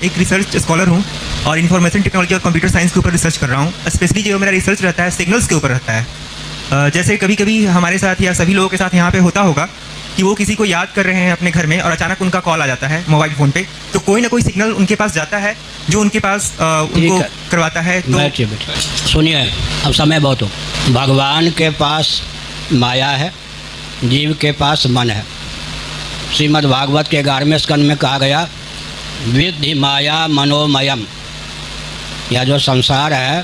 एक research scholar हूँ और इन्फॉर्मेशन टेक्नोलॉजी और कंप्यूटर साइंस के ऊपर रिसर्च कर रहा हूँ। स्पेशली जो मेरा रिसर्च रहता है सिग्नल्स के ऊपर रहता है। जैसे कभी कभी हमारे साथ या सभी लोगों के साथ यहाँ पे होता होगा कि वो किसी को याद कर रहे हैं अपने घर में और अचानक उनका कॉल आ जाता है मोबाइल फ़ोन पे, तो कोई ना कोई सिग्नल उनके पास जाता है जो उनके पास उनको करवाता है। तो सुनिए, अब समय बहुत हो। भगवान के पास माया है, जीव के पास मन है। श्रीमद् भागवत के 11वें स्कंद में कहा गया विद्धि माया मनोमयम। यह जो संसार है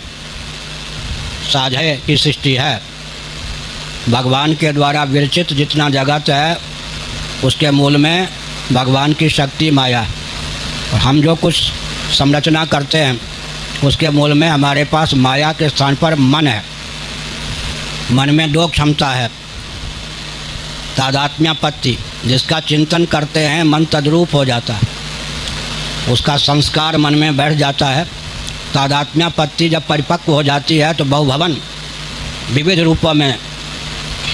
साझे की सृष्टि है। भगवान के द्वारा विरचित जितना जगत है उसके मूल में भगवान की शक्ति माया है। और हम जो कुछ संरचना करते हैं उसके मूल में हमारे पास माया के स्थान पर मन है। मन में 2 क्षमता है। तादात्म्यापत्ति, जिसका चिंतन करते हैं मन तद्रूप हो जाता है, उसका संस्कार मन में बैठ जाता है। तादात्म्यापत्ति जब परिपक्व हो जाती है तो बहुभवन विविध रूपों में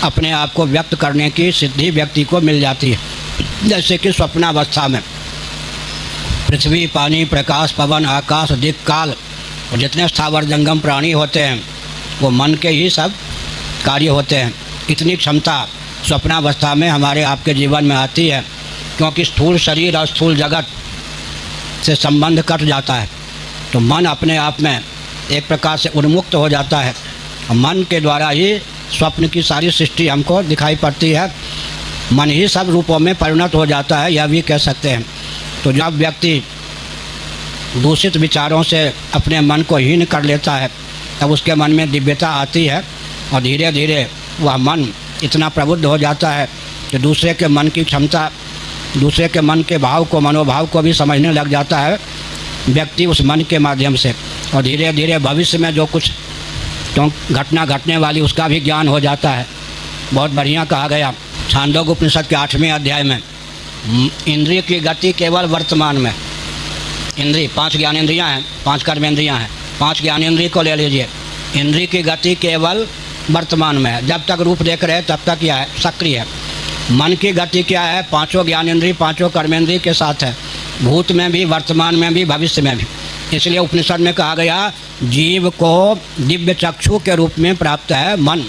अपने आप को व्यक्त करने की सिद्धि व्यक्ति को मिल जाती है। जैसे कि स्वप्नावस्था में पृथ्वी, पानी, प्रकाश, पवन, आकाश, दिक्, काल और जितने स्थावर जंगम प्राणी होते हैं वो मन के ही सब कार्य होते हैं। इतनी क्षमता स्वप्नावस्था में हमारे आपके जीवन में आती है, क्योंकि स्थूल शरीर और स्थूल जगत से संबंध कट जाता है तो मन अपने आप में एक प्रकार से उन्मुक्त हो जाता है। मन के द्वारा ही स्वप्न की सारी सृष्टि हमको दिखाई पड़ती है। मन ही सब रूपों में परिणत हो जाता है, यह भी कह सकते हैं। तो जब व्यक्ति दूषित विचारों से अपने मन को हीन कर लेता है तब उसके मन में दिव्यता आती है और धीरे धीरे वह मन इतना प्रबुद्ध हो जाता है कि दूसरे के मन की क्षमता, दूसरे के मन के भाव को, मनोभाव को भी समझने लग जाता है व्यक्ति उस मन के माध्यम से। और धीरे धीरे भविष्य में जो कुछ घटना घटने वाली उसका भी ज्ञान हो जाता है। बहुत बढ़िया कहा गया छांदोग्य उपनिषद के 8वें अध्याय में, इंद्रिय की गति केवल वर्तमान में। इंद्रिय 5 ज्ञानेंद्रियाँ हैं, 5 कर्मेंद्रियाँ हैं। 5 ज्ञानेंद्रिय को ले लीजिए। इंद्रिय की गति केवल वर्तमान में है। जब तक रूप देख रहे हैं तब तक क्या है? सक्रिय है। मन की गति क्या है? 5 ज्ञानेंद्रिय 5 कर्मेंद्रिय के साथ है, भूत में भी, वर्तमान में भी, भविष्य में भी। इसलिए उपनिषद में कहा गया जीव को दिव्य चक्षु के रूप में प्राप्त है मन।